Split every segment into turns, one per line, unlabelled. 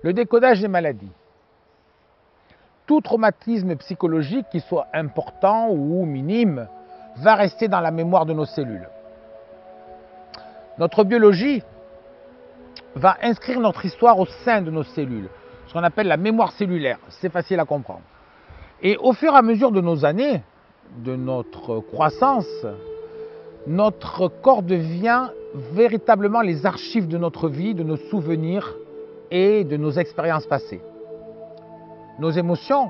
Le décodage des maladies. Tout traumatisme psychologique, qu'il soit important ou minime, va rester dans la mémoire de nos cellules. Notre biologie va inscrire notre histoire au sein de nos cellules, ce qu'on appelle la mémoire cellulaire. C'est facile à comprendre. Et au fur et à mesure de nos années, de notre croissance, notre corps devient véritablement les archives de notre vie, de nos souvenirs et de nos expériences passées. Nos émotions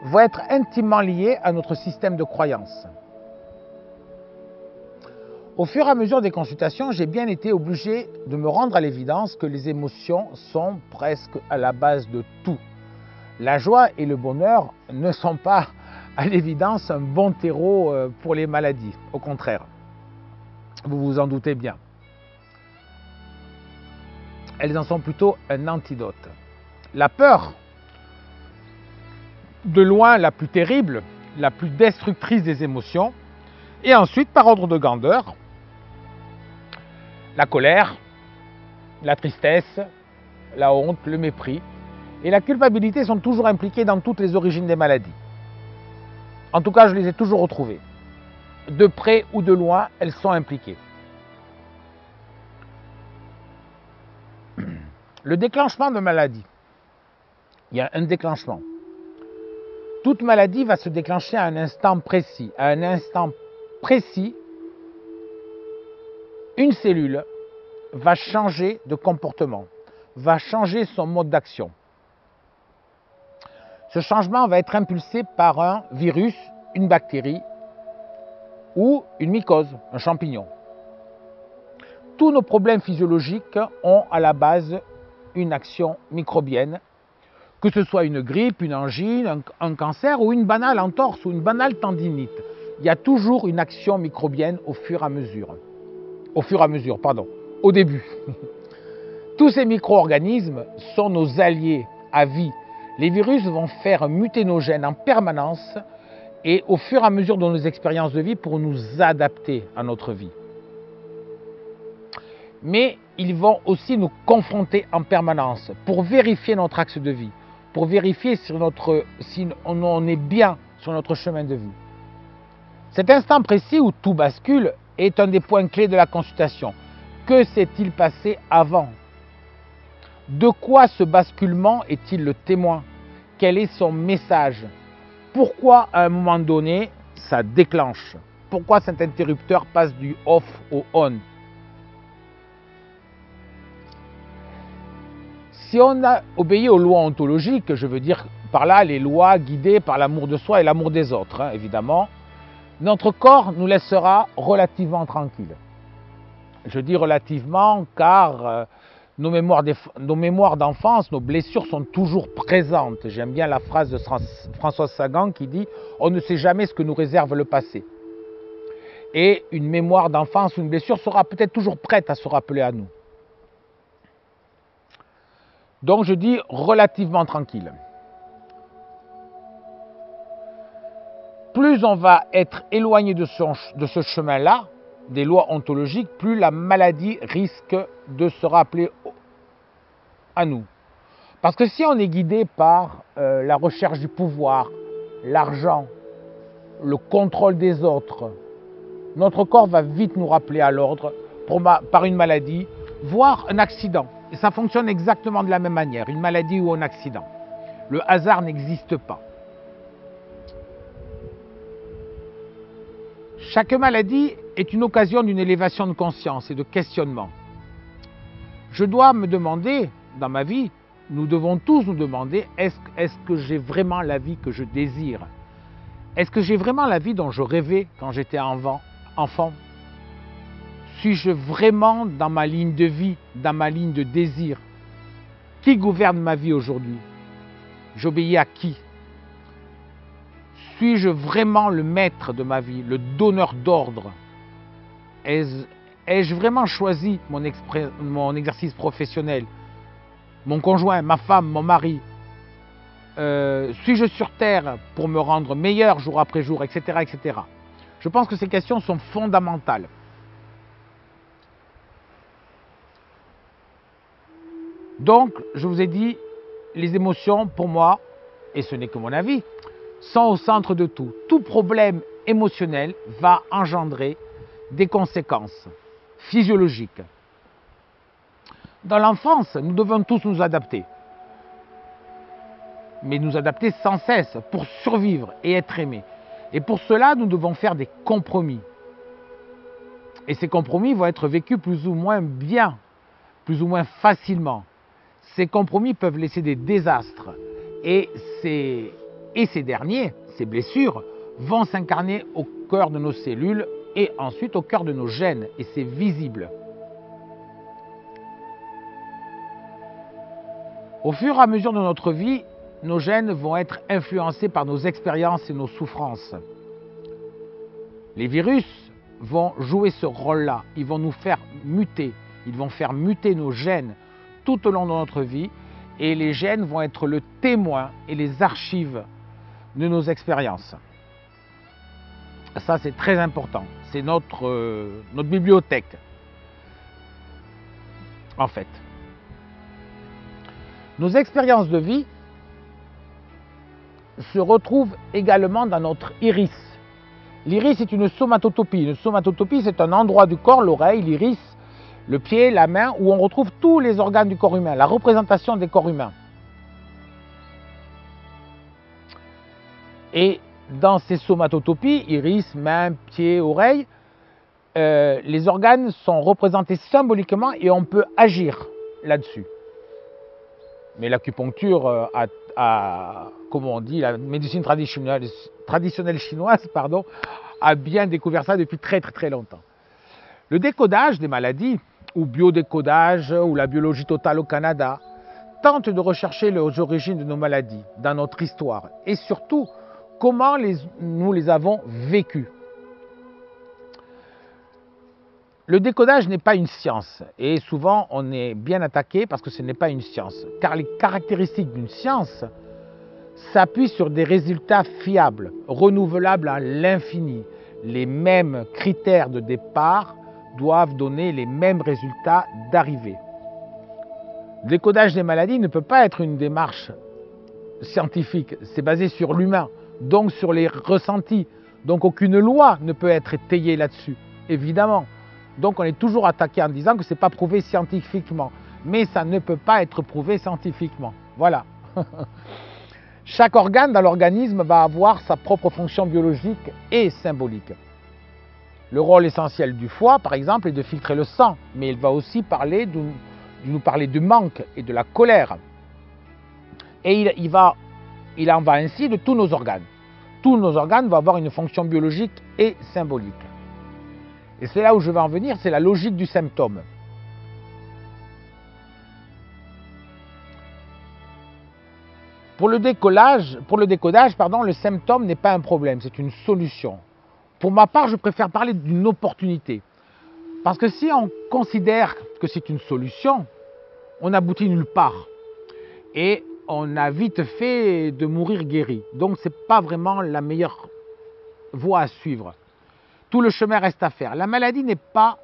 vont être intimement liées à notre système de croyances. Au fur et à mesure des consultations, j'ai bien été obligé de me rendre à l'évidence que les émotions sont presque à la base de tout. La joie et le bonheur ne sont pas, à l'évidence, un bon terreau pour les maladies. Au contraire, vous vous en doutez bien. Elles en sont plutôt un antidote. La peur, de loin la plus terrible, la plus destructrice des émotions, et ensuite, par ordre de grandeur, la colère, la tristesse, la honte, le mépris et la culpabilité sont toujours impliqués dans toutes les origines des maladies. En tout cas, je les ai toujours retrouvées. De près ou de loin, elles sont impliquées. Le déclenchement de maladie. Il y a un déclenchement. Toute maladie va se déclencher à un instant précis. À un instant précis, une cellule va changer de comportement, va changer son mode d'action. Ce changement va être impulsé par un virus, une bactérie ou une mycose, un champignon. Tous nos problèmes physiologiques ont à la base une action microbienne, que ce soit une grippe, une angine, un cancer ou une banale entorse ou une banale tendinite. Il y a toujours une action microbienne au fur et à mesure. Au début. Tous ces micro-organismes sont nos alliés à vie. Les virus vont faire muter nos gènes en permanence et au fur et à mesure de nos expériences de vie pour nous adapter à notre vie. Mais ils vont aussi nous confronter en permanence pour vérifier notre axe de vie, pour vérifier si on est bien sur notre chemin de vie. Cet instant précis où tout bascule est un des points clés de la consultation. Que s'est-il passé avant? De quoi ce basculement est-il le témoin? Quel est son message? Pourquoi à un moment donné ça déclenche? Pourquoi cet interrupteur passe du off au on? Si on a obéi aux lois ontologiques, je veux dire par là les lois guidées par l'amour de soi et l'amour des autres, évidemment, notre corps nous laissera relativement tranquilles. Je dis relativement car nos mémoires d'enfance, nos blessures sont toujours présentes. J'aime bien la phrase de Françoise Sagan qui dit « On ne sait jamais ce que nous réserve le passé ». Et une mémoire d'enfance ou une blessure sera peut-être toujours prête à se rappeler à nous. Donc je dis relativement tranquille. Plus on va être éloigné de ce chemin-là, des lois ontologiques, plus la maladie risque de se rappeler à nous. Parce que si on est guidé par la recherche du pouvoir, l'argent, le contrôle des autres, notre corps va vite nous rappeler à l'ordre par une maladie, voire un accident. Et ça fonctionne exactement de la même manière, une maladie ou un accident. Le hasard n'existe pas. Chaque maladie est une occasion d'une élévation de conscience et de questionnement. Je dois me demander, dans ma vie, nous devons tous nous demander, est-ce que j'ai vraiment la vie que je désire? Est-ce que j'ai vraiment la vie dont je rêvais quand j'étais enfant? Suis-je vraiment dans ma ligne de vie, dans ma ligne de désir? Qui gouverne ma vie aujourd'hui? J'obéis à qui? Suis-je vraiment le maître de ma vie, le donneur d'ordre? Ai-je vraiment choisi mon exercice professionnel? Mon conjoint, ma femme, mon mari? Suis-je sur terre pour me rendre meilleur jour après jour, etc., etc. Je pense que ces questions sont fondamentales. Donc, je vous ai dit, les émotions, pour moi, et ce n'est que mon avis, sont au centre de tout. Tout problème émotionnel va engendrer des conséquences physiologiques. Dans l'enfance, nous devons tous nous adapter. Mais nous adapter sans cesse pour survivre et être aimés. Et pour cela, nous devons faire des compromis. Et ces compromis vont être vécus plus ou moins bien, plus ou moins facilement. Ces compromis peuvent laisser des désastres. Et ces derniers, ces blessures, vont s'incarner au cœur de nos cellules et ensuite au cœur de nos gènes. Et c'est visible. Au fur et à mesure de notre vie, nos gènes vont être influencés par nos expériences et nos souffrances. Les virus vont jouer ce rôle-là. Ils vont nous faire muter. Ils vont faire muter nos gènes tout au long de notre vie. Et les gènes vont être le témoin et les archives de nos expériences. Ça, c'est très important. C'est notre bibliothèque, en fait. Nos expériences de vie se retrouvent également dans notre iris. L'iris est une somatotopie. Une somatotopie, c'est un endroit du corps, l'oreille, l'iris, le pied, la main, où on retrouve tous les organes du corps humain, la représentation des corps humains. Et dans ces somatotopies, iris, main, pied, oreille, les organes sont représentés symboliquement et on peut agir là-dessus. Mais l'acupuncture comme on dit, la médecine traditionnelle chinoise, a bien découvert ça depuis très très très longtemps. Le décodage des maladies, ou biodécodage, ou la biologie totale au Canada, tente de rechercher les origines de nos maladies dans notre histoire et surtout comment nous les avons vécues. Le décodage n'est pas une science et souvent on est bien attaqué parce que ce n'est pas une science. Car les caractéristiques d'une science s'appuient sur des résultats fiables, renouvelables à l'infini. Les mêmes critères de départ doivent donner les mêmes résultats d'arrivée. Le décodage des maladies ne peut pas être une démarche scientifique, c'est basé sur l'humain, donc sur les ressentis. Donc aucune loi ne peut être étayée là-dessus, évidemment. Donc on est toujours attaqué en disant que ce n'est pas prouvé scientifiquement. Mais ça ne peut pas être prouvé scientifiquement. Voilà. Chaque organe dans l'organisme va avoir sa propre fonction biologique et symbolique. Le rôle essentiel du foie, par exemple, est de filtrer le sang. Mais il va aussi nous parler du manque et de la colère. Et il en va ainsi de tous nos organes. Tous nos organes vont avoir une fonction biologique et symbolique. Et c'est là où je vais en venir, c'est la logique du symptôme. Pour le décodage, le symptôme n'est pas un problème, c'est une solution. Pour ma part, je préfère parler d'une opportunité. Parce que si on considère que c'est une solution, on n'aboutit nulle part. Et on a vite fait de mourir guéri. Donc ce n'est pas vraiment la meilleure voie à suivre. Tout le chemin reste à faire. La maladie n'est pas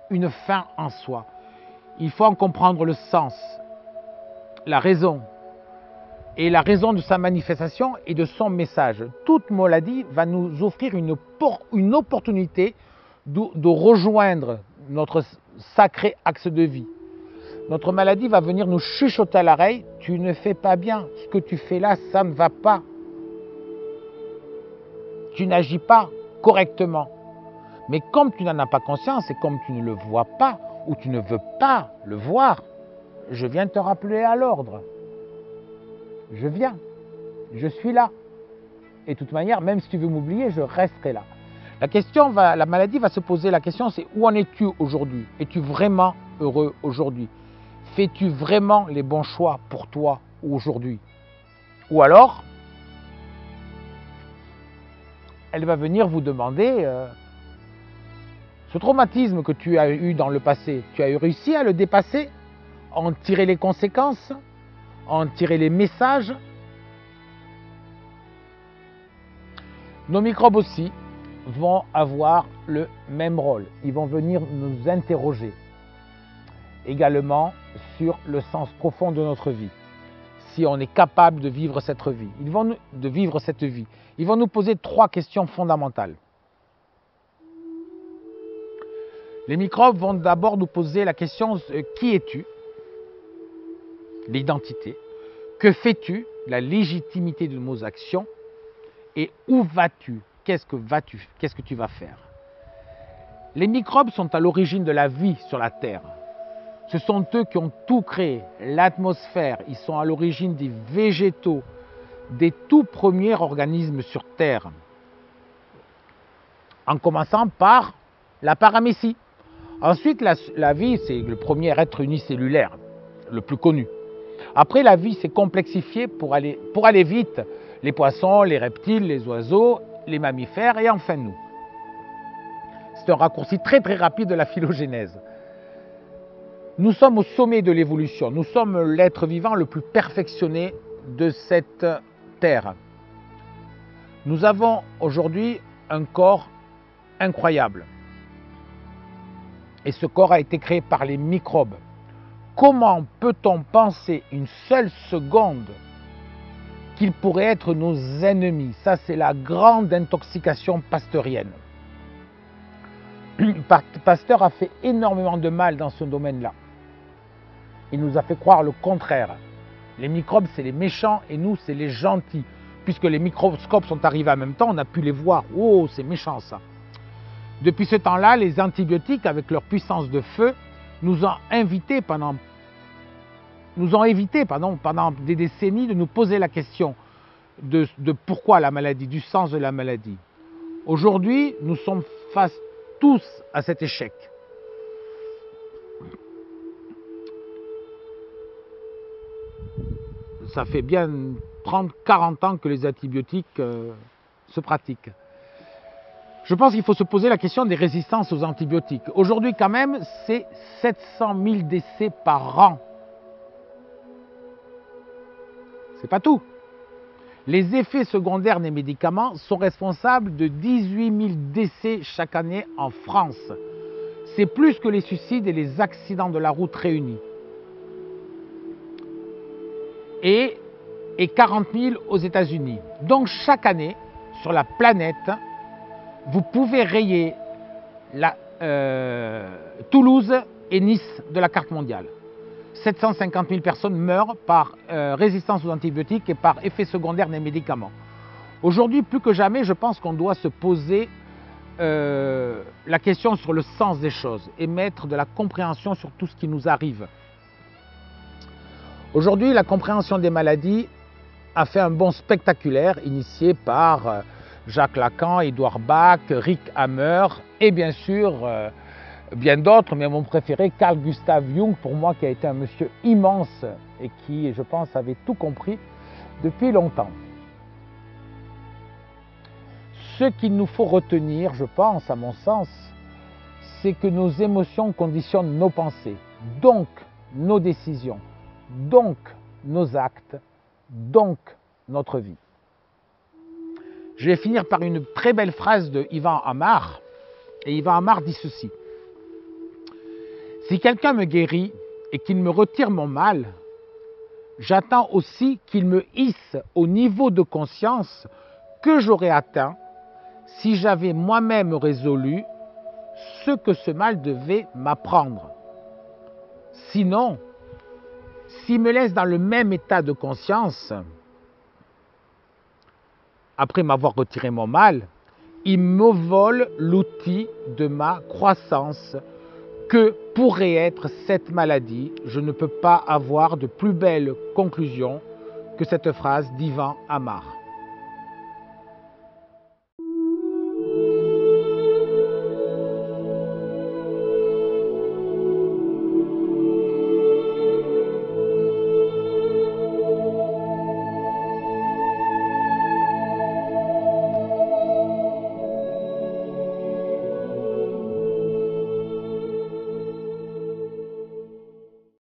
une fin en soi. Il faut en comprendre le sens, la raison, et la raison de sa manifestation et de son message. Toute maladie va nous offrir une opportunité de rejoindre notre sacré axe de vie. Notre maladie va venir nous chuchoter à l'oreille, tu ne fais pas bien, ce que tu fais là, ça ne va pas. Tu n'agis pas correctement. Mais comme tu n'en as pas conscience et comme tu ne le vois pas ou tu ne veux pas le voir, je viens te rappeler à l'ordre. Je viens, je suis là. Et de toute manière, même si tu veux m'oublier, je resterai là. La maladie va se poser la question, c'est où en es-tu aujourd'hui? Es-tu vraiment heureux aujourd'hui? Fais-tu vraiment les bons choix pour toi aujourd'hui? Ou alors, elle va venir vous demander ce traumatisme que tu as eu dans le passé, tu as réussi à le dépasser, en tirer les conséquences, en tirer les messages. Nos microbes aussi vont avoir le même rôle. Ils vont venir nous interroger également sur le sens profond de notre vie. si on est capable de vivre cette vie. Ils vont nous poser 3 questions fondamentales. Les microbes vont d'abord nous poser la question qui es-tu? L'identité. Que fais-tu? La légitimité de nos actions. Et où vas-tu? Qu'est-ce que tu vas faire? Les microbes sont à l'origine de la vie sur la Terre. Ce sont eux qui ont tout créé, l'atmosphère. Ils sont à l'origine des végétaux, des tout premiers organismes sur Terre. En commençant par la paramécie. Ensuite, la vie, c'est le premier être unicellulaire, le plus connu. Après, la vie s'est complexifiée pour aller vite. Les poissons, les reptiles, les oiseaux, les mammifères et enfin nous. C'est un raccourci très rapide de la phylogénèse. Nous sommes au sommet de l'évolution. Nous sommes l'être vivant le plus perfectionné de cette Terre. Nous avons aujourd'hui un corps incroyable. Et ce corps a été créé par les microbes. Comment peut-on penser une seule seconde qu'ils pourraient être nos ennemis? Ça, c'est la grande intoxication pasteurienne. Pasteur a fait énormément de mal dans ce domaine-là. Il nous a fait croire le contraire. Les microbes, c'est les méchants et nous, c'est les gentils. Puisque les microscopes sont arrivés en même temps, on a pu les voir. Oh, c'est méchant ça. Depuis ce temps-là, les antibiotiques, avec leur puissance de feu, nous ont évité pendant des décennies de nous poser la question de pourquoi la maladie, du sens de la maladie. Aujourd'hui, nous sommes face tous à cet échec. Ça fait bien 30-40 ans que les antibiotiques se pratiquent. Je pense qu'il faut se poser la question des résistances aux antibiotiques. Aujourd'hui, quand même, c'est 700 000 décès par an. C'est pas tout. Les effets secondaires des médicaments sont responsables de 18 000 décès chaque année en France. C'est plus que les suicides et les accidents de la route réunis. Et 40 000 aux États-Unis. Donc chaque année, sur la planète, vous pouvez rayer Toulouse et Nice de la carte mondiale. 750 000 personnes meurent par résistance aux antibiotiques et par effet secondaire des médicaments. Aujourd'hui, plus que jamais, je pense qu'on doit se poser la question sur le sens des choses et mettre de la compréhension sur tout ce qui nous arrive. Aujourd'hui, la compréhension des maladies a fait un bond spectaculaire initié par Jacques Lacan, Édouard Bach, Rick Hammer et bien sûr bien d'autres, mais mon préféré, Carl Gustav Jung, pour moi, qui a été un monsieur immense et qui, je pense, avait tout compris depuis longtemps. Ce qu'il nous faut retenir, je pense, à mon sens, c'est que nos émotions conditionnent nos pensées, donc nos décisions, donc nos actes, donc notre vie. Je vais finir par une très belle phrase de Ivan Amar. Et Ivan Amar dit ceci: si quelqu'un me guérit et qu'il me retire mon mal, j'attends aussi qu'il me hisse au niveau de conscience que j'aurais atteint si j'avais moi-même résolu ce que ce mal devait m'apprendre. Sinon, s'il me laisse dans le même état de conscience, après m'avoir retiré mon mal, il me vole l'outil de ma croissance que pourrait être cette maladie. Je ne peux pas avoir de plus belle conclusion que cette phrase d'Ivan Amar.